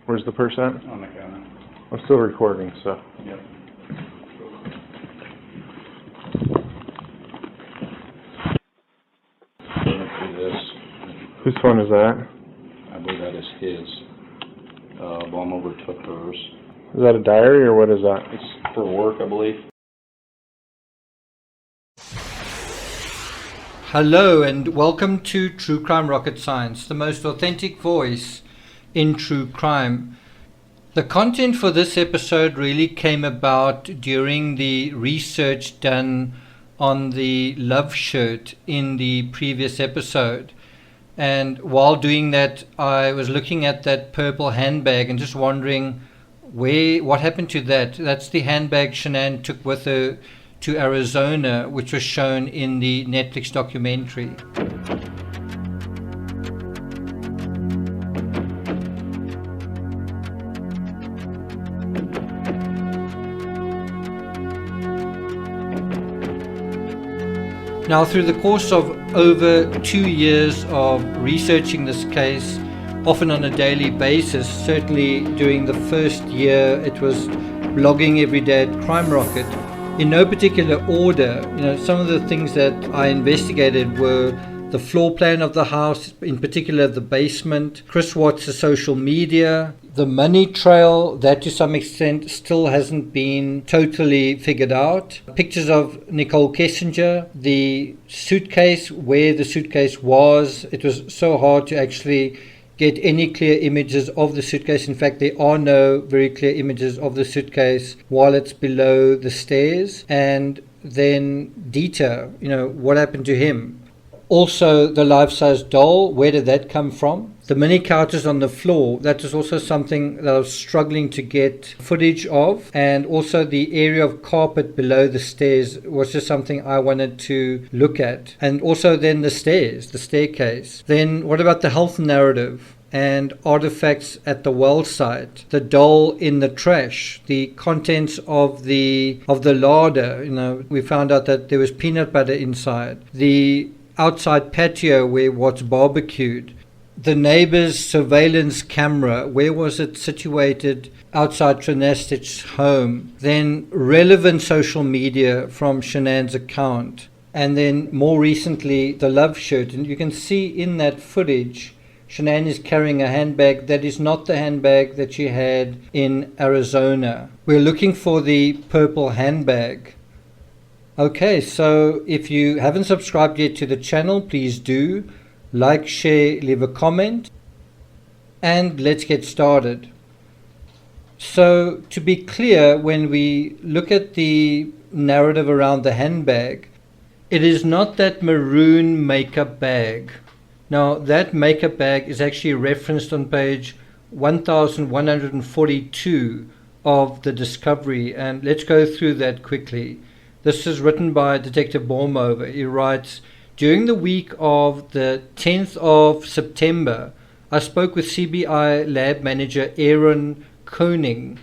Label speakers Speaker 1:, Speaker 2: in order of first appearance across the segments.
Speaker 1: Where's the purse at?
Speaker 2: On the counter.
Speaker 1: I'm still recording, so.
Speaker 2: Yep. Look through this.
Speaker 1: Whose phone is that?
Speaker 2: I believe that is his. Mom overtook hers.
Speaker 1: Is that a diary or what is that?
Speaker 2: It's for work, I believe.
Speaker 3: Hello and welcome to True Crime Rocket Science, the most authentic voice in true crime. The content for this episode really came about during the research done on the love shirt in the previous episode. And while doing that, I was looking at that purple handbag and just wondering what happened to that. That's the handbag Shan'ann took with her to Arizona, which was shown in the Netflix documentary. Now, through the course of over 2 years of researching this case, often on a daily basis, certainly during the first year, it was blogging every day at Crime Rocket. In no particular order, some of the things that I investigated were the floor plan of the house, in particular the basement, Chris Watts' social media, the money trail that to some extent still hasn't been totally figured out, pictures of Nicole Kessinger, the suitcase, where the suitcase was. It was so hard to actually get any clear images of the suitcase. In fact, there are no very clear images of the suitcase while it's below the stairs. And then Dieter, what happened to him? Also, the life-size doll, where did that come from? The mini couches on the floor, that is also something that I was struggling to get footage of. And also the area of carpet below the stairs was just something I wanted to look at. And also then the stairs, the staircase. Then what about the health narrative and artifacts at the well site, the doll in the trash, the contents of the larder? We found out that there was peanut butter inside. The outside patio where Watts barbecued. The neighbor's surveillance camera, where was it situated outside Trinestich's home? Then relevant social media from Shan'ann's account. And then more recently, the love shirt. And you can see in that footage, Shan'ann is carrying a handbag that is not the handbag that she had in Arizona. We're looking for the purple handbag. Okay, so if you haven't subscribed yet to the channel, please do. Like, share, leave a comment, and let's get started. So, to be clear, when we look at the narrative around the handbag, it is not that maroon makeup bag. Now, that makeup bag is actually referenced on page 1142 of the discovery, and let's go through that quickly. This is written by Detective Bormover. He writes, during the week of the 10th of September, I spoke with CBI lab manager Aaron Koenig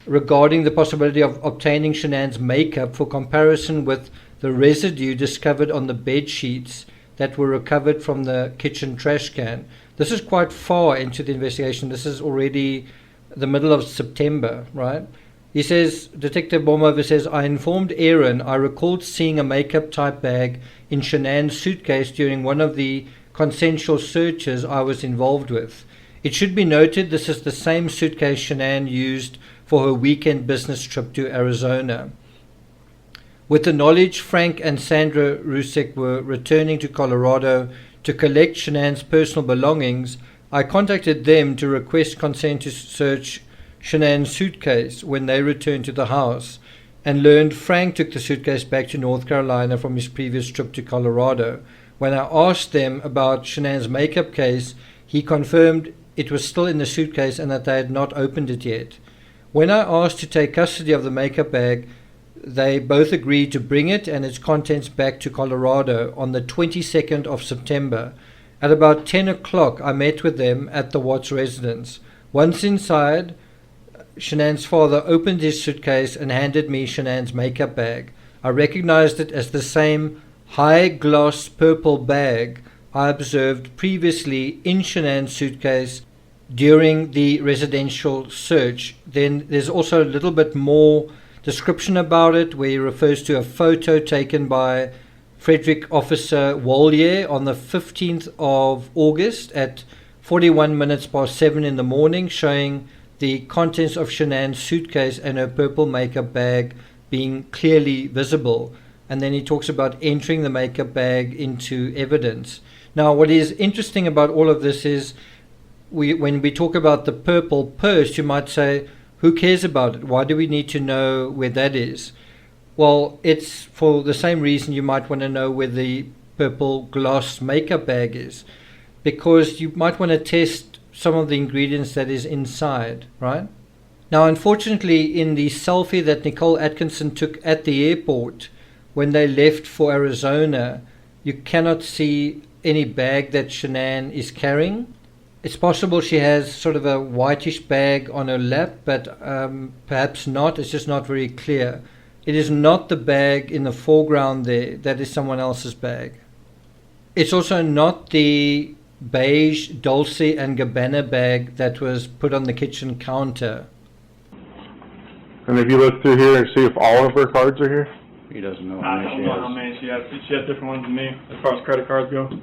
Speaker 3: regarding the possibility of obtaining Shan'ann's makeup for comparison with the residue discovered on the bed sheets that were recovered from the kitchen trash can. This is quite far into the investigation. This is already the middle of September, right? He says, Detective Bormover says, I informed Aaron I recalled seeing a makeup type bag in Shan'ann's suitcase during one of the consensual searches I was involved with. It should be noted this is the same suitcase Shan'ann used for her weekend business trip to Arizona. With the knowledge Frank and Sandra Rusek were returning to Colorado to collect Shan'ann's personal belongings, I contacted them to request consent to search Shan'ann's suitcase when they returned to the house, and learned Frank took the suitcase back to North Carolina from his previous trip to Colorado. When I asked them about Shan'ann's makeup case, he confirmed it was still in the suitcase and that they had not opened it yet. When I asked to take custody of the makeup bag, they both agreed to bring it and its contents back to Colorado on the 22nd of September. At about 10 o'clock, I met with them at the Watts residence. Once inside, Shan'ann's father opened his suitcase and handed me Shan'ann's makeup bag. I recognized it as the same high-gloss purple bag I observed previously in Shan'ann's suitcase during the residential search. Then there's also a little bit more description about it, where he refers to a photo taken by Frederick Officer Wallier on the 15th of August at 41 minutes past 7 in the morning, showing the contents of Shan'ann's suitcase and her purple makeup bag being clearly visible. And then he talks about entering the makeup bag into evidence. Now, what is interesting about all of this is when we talk about the purple purse, you might say, who cares about it? Why do we need to know where that is? Well, it's for the same reason you might want to know where the purple gloss makeup bag is, because you might want to test some of the ingredients that is inside, right? Now, unfortunately, in the selfie that Nicole Atkinson took at the airport when they left for Arizona, you cannot see any bag that Shan'ann is carrying. It's possible she has sort of a whitish bag on her lap, but perhaps not. It's just not very clear. It is not the bag in the foreground there. That is someone else's bag. It's also not the beige Dolce & Gabbana bag that was put on the kitchen counter.
Speaker 1: And if you look through here and see if all of her cards are here?
Speaker 2: He doesn't know
Speaker 4: I don't know how many she has. She has different ones than me as far as credit cards go.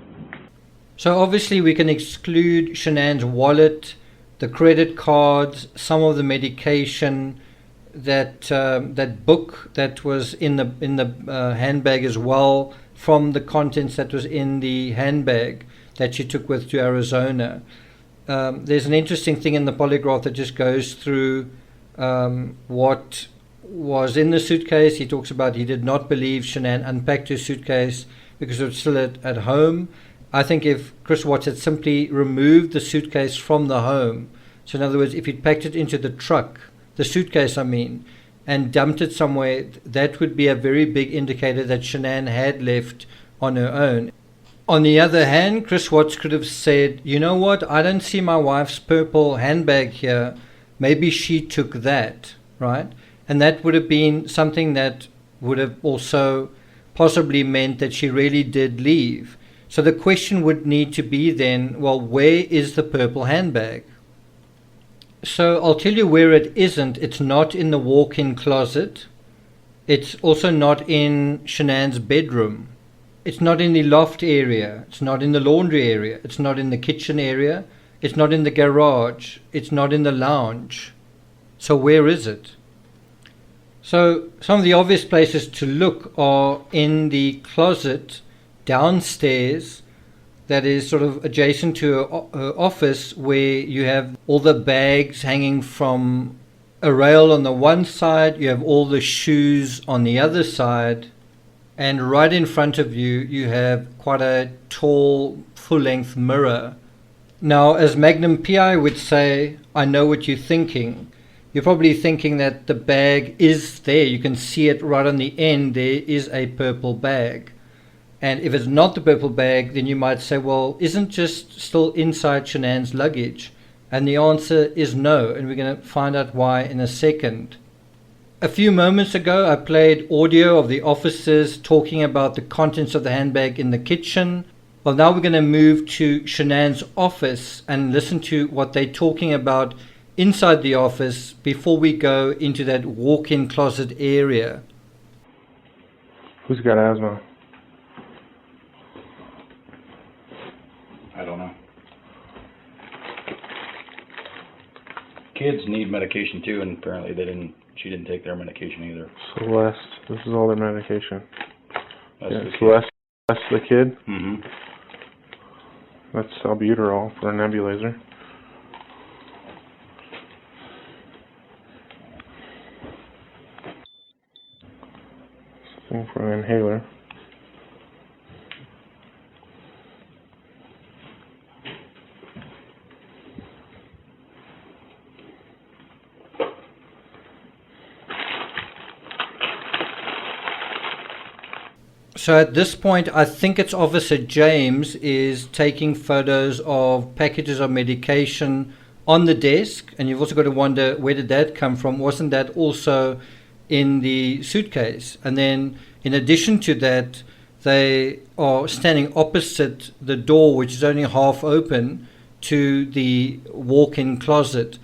Speaker 3: So obviously we can exclude Shan'ann's wallet, the credit cards, some of the medication, that book that was in the handbag as well, from the contents that was in the handbag that she took with to Arizona. There's an interesting thing in the polygraph that just goes through what was in the suitcase. He talks about he did not believe Shan'ann unpacked her suitcase because it was still at home. I think if Chris Watts had simply removed the suitcase from the home, so in other words, if he'd packed it into the truck, the suitcase I mean, and dumped it somewhere, that would be a very big indicator that Shan'ann had left on her own. On the other hand, Chris Watts could have said, you know what, I don't see my wife's purple handbag here, maybe she took that, right? And that would have been something that would have also possibly meant that she really did leave. So the question would need to be then, well, where is the purple handbag? So I'll tell you where it isn't. It's not in the walk-in closet. It's also not in Shan'ann's bedroom. It's not in the loft area. It's not in the laundry area. It's not in the kitchen area. It's not in the garage. It's not in the lounge. So where is it? So some of the obvious places to look are in the closet downstairs that is sort of adjacent to her office, where you have all the bags hanging from a rail on the one side, you have all the shoes on the other side, and right in front of you, you have quite a tall, full-length mirror. Now, as Magnum PI would say, I know what you're thinking. You're probably thinking that the bag is there. You can see it right on the end. There is a purple bag. And if it's not the purple bag, then you might say, well, isn't just still inside Shan'ann's luggage? And the answer is no, and we're going to find out why in a second. A few moments ago, I played audio of the officers talking about the contents of the handbag in the kitchen. Well, now we're going to move to Shan'ann's office and listen to what they're talking about inside the office before we go into that walk-in closet area.
Speaker 1: Who's got asthma?
Speaker 2: I don't know. Kids need medication too, and apparently she didn't take their medication either.
Speaker 1: Celeste. This is all their medication.
Speaker 2: That's
Speaker 1: Yeah,
Speaker 2: the kid.
Speaker 1: Celeste. That's the kid.
Speaker 2: Mm-hmm.
Speaker 1: That's albuterol for a nebulizer. Something for an inhaler.
Speaker 3: So at this point, I think it's Officer James is taking photos of packages of medication on the desk, and you've also got to wonder, where did that come from? Wasn't that also in the suitcase? And then in addition to that, they are standing opposite the door, which is only half open, to the walk-in closet.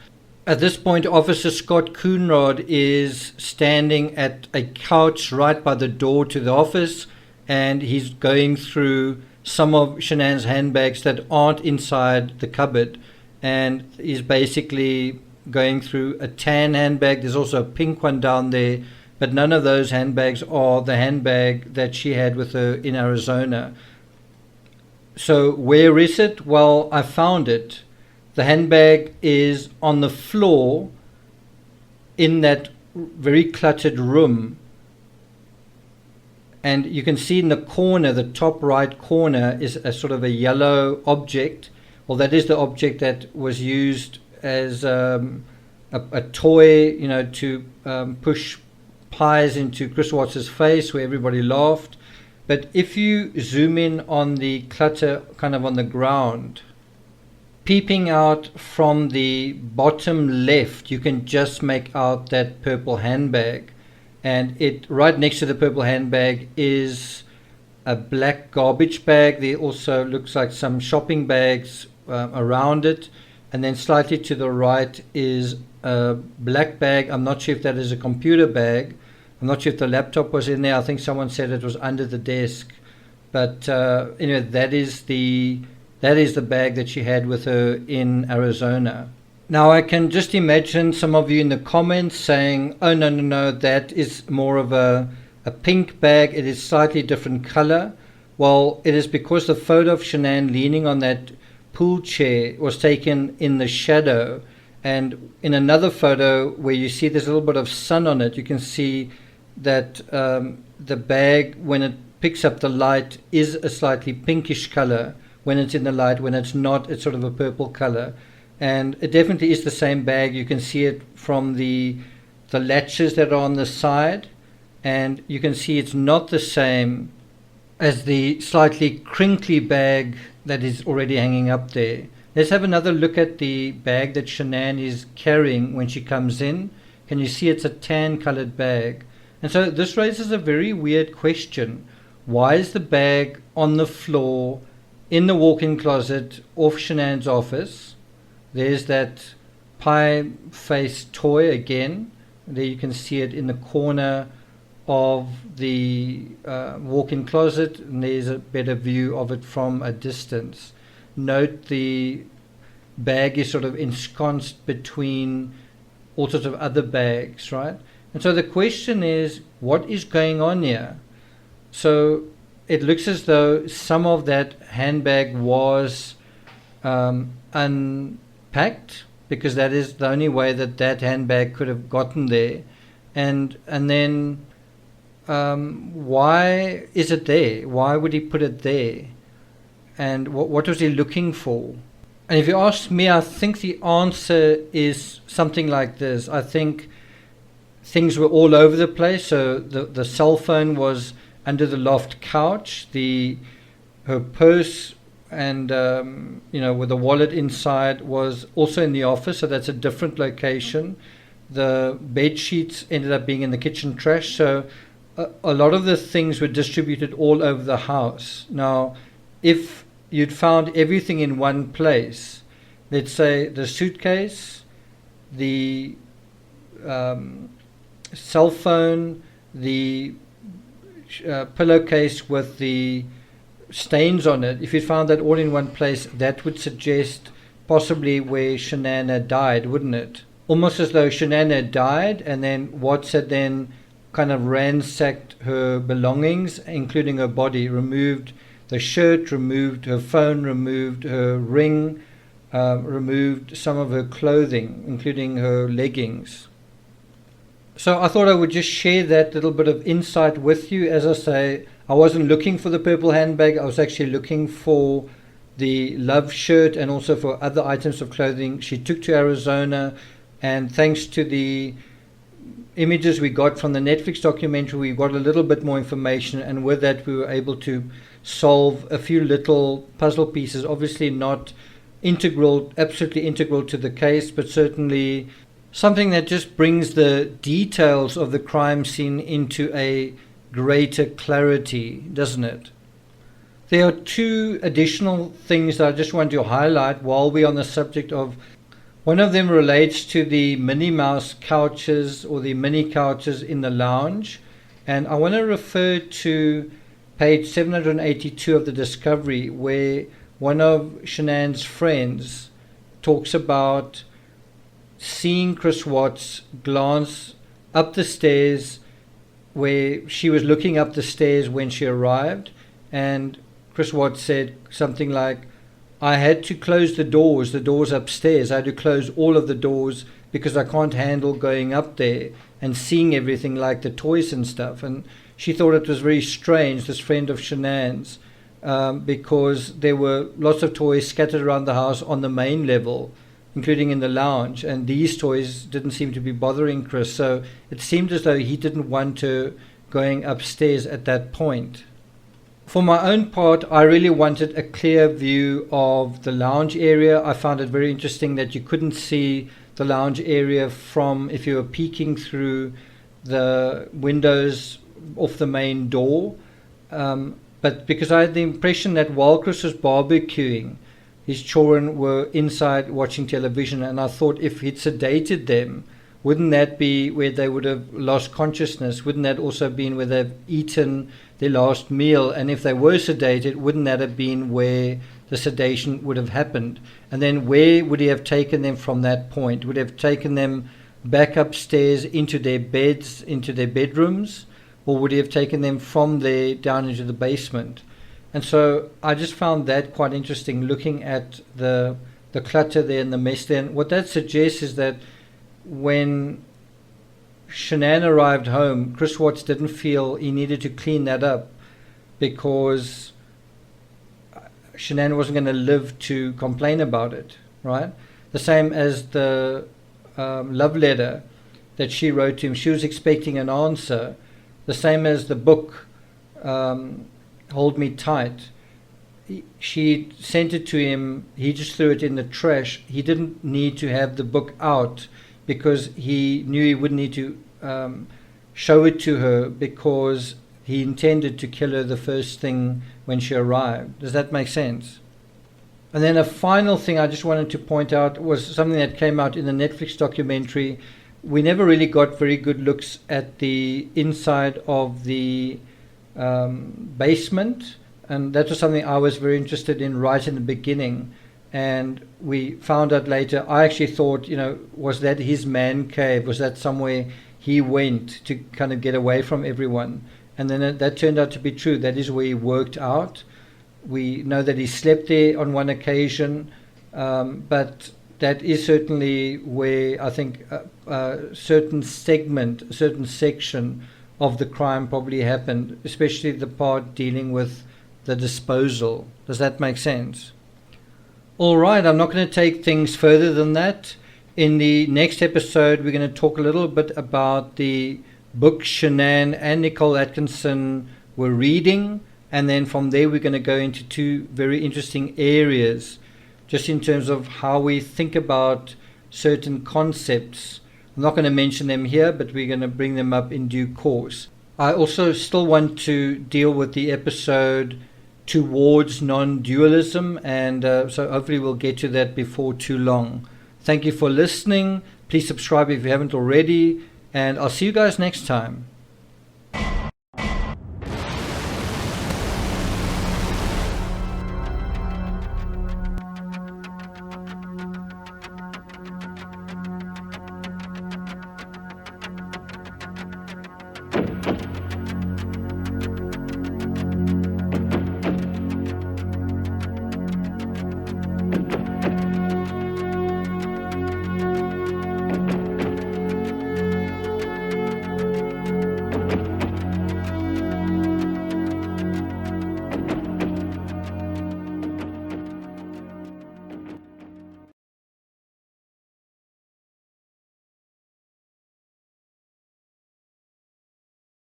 Speaker 3: At this point, Officer Scott Coonrod is standing at a couch right by the door to the office, and he's going through some of Shan'ann's handbags that aren't inside the cupboard. And he's basically going through a tan handbag. There's also a pink one down there, but none of those handbags are the handbag that she had with her in Arizona. So where is it? Well, I found it. The handbag is on the floor in that very cluttered room. And you can see in the corner, the top right corner, is a sort of a yellow object. Well, that is the object that was used as a toy, to push pies into Chris Watts' face where everybody laughed. But if you zoom in on the clutter kind of on the ground, peeping out from the bottom left, you can just make out that purple handbag. And it right next to the purple handbag is a black garbage bag. There also looks like some shopping bags around it. And then slightly to the right is a black bag. I'm not sure if that is a computer bag. I'm not sure if the laptop was in there. I think someone said it was under the desk. But that is the bag that she had with her in Arizona. Now I can just imagine some of you in the comments saying, oh no, that is more of a pink bag. It is slightly different color. Well, it is because the photo of Shan'ann leaning on that pool chair was taken in the shadow. And in another photo where you see there's a little bit of sun on it, you can see that the bag, when it picks up the light, is a slightly pinkish color when it's in the light. When it's not, it's sort of a purple color. And it definitely is the same bag. You can see it from the latches that are on the side, and you can see it's not the same as the slightly crinkly bag that is already hanging up there. Let's have another look at the bag that Shan'ann is carrying when she comes in. Can you see it's a tan colored bag? And so this raises a very weird question. Why is the bag on the floor in the walk-in closet off Shan'ann's office? There's that pie face toy again. There you can see it in the corner of the walk-in closet, and there's a better view of it from a distance. Note the bag is sort of ensconced between all sorts of other bags, right? And so the question is, what is going on here? So it looks as though some of that handbag was unpacked, because that is the only way that handbag could have gotten there. And then why is it there? Why would he put it there? And what was he looking for? And if you ask me, I think the answer is something like this. I think things were all over the place. So the cell phone was under the loft couch. Her purse and with the wallet inside was also in the office. So that's a different location. The bed sheets ended up being in the kitchen trash. So a lot of the things were distributed all over the house. Now, if you'd found everything in one place, let's say the suitcase, the cell phone, the pillowcase with the stains on it, if you found that all in one place, that would suggest possibly where Shan'ann had died, wouldn't it? Almost as though Shan'ann had died, and then Watts had then kind of ransacked her belongings, including her body, removed the shirt, removed her phone, removed her ring, removed some of her clothing, including her leggings. So I thought I would just share that little bit of insight with you. As I say, I wasn't looking for the purple handbag. I was actually looking for the love shirt and also for other items of clothing she took to Arizona. And thanks to the images we got from the Netflix documentary, we got a little bit more information, and with that we were able to solve a few little puzzle pieces. Obviously not integral, absolutely integral to the case, but certainly something that just brings the details of the crime scene into a greater clarity, doesn't it? There are two additional things that I just want to highlight while we're on the subject of. One of them relates to the Minnie Mouse couches or the mini couches in the lounge. And I want to refer to page 782 of the Discovery, where one of Shan'ann's friends talks about seeing Chris Watts glance up the stairs, where she was looking up the stairs when she arrived, and Chris Watts said something like, I had to close the doors upstairs. I had to close all of the doors because I can't handle going up there and seeing everything like the toys and stuff. And she thought it was very strange, this friend of Shan'ann's, because there were lots of toys scattered around the house on the main level, including in the lounge, and these toys didn't seem to be bothering Chris. So it seemed as though he didn't want her going upstairs at that point. For my own part, I really wanted a clear view of the lounge area. I found it very interesting that you couldn't see the lounge area from if you were peeking through the windows off the main door. But because I had the impression that while Chris was barbecuing, his children were inside watching television, and I thought if he'd sedated them, wouldn't that be where they would have lost consciousness? Wouldn't that also have been where they've eaten their last meal? And if they were sedated, wouldn't that have been where the sedation would have happened? And then where would he have taken them from that point? Would he have taken them back upstairs into their beds, into their bedrooms? Or would he have taken them from there down into the basement? And so I just found that quite interesting, looking at the clutter there and the mess there. And what that suggests is that when Shan'ann arrived home, Chris Watts didn't feel he needed to clean that up because Shan'ann wasn't going to live to complain about it, right? The same as the love letter that she wrote to him. She was expecting an answer. The same as the book, Hold Me Tight. She sent it to him. He just threw it in the trash. He didn't need to have the book out because he knew he wouldn't need to show it to her because he intended to kill her the first thing when she arrived. Does that make sense? And then a final thing I just wanted to point out was something that came out in the Netflix documentary. We never really got very good looks at the inside of the basement, and that was something I was very interested in right in the beginning. And we found out later, I actually thought, was that his man cave? Was that somewhere he went to kind of get away from everyone? And then that turned out to be true. That is where he worked out. We know that he slept there on one occasion, but that is certainly where I think a certain segment, a certain section of the crime probably happened, especially the part dealing with the disposal. Does that make sense? All right, I'm not going to take things further than that. In the next episode, we're going to talk a little bit about the book Shan'ann and Nicole Atkinson were reading, and then from there we're going to go into two very interesting areas, just in terms of how we think about certain concepts. I'm not going to mention them here, but we're going to bring them up in due course. I also still want to deal with the episode Towards Non-Dualism, and so hopefully we'll get to that before too long. Thank you for listening. Please subscribe if you haven't already, and I'll see you guys next time.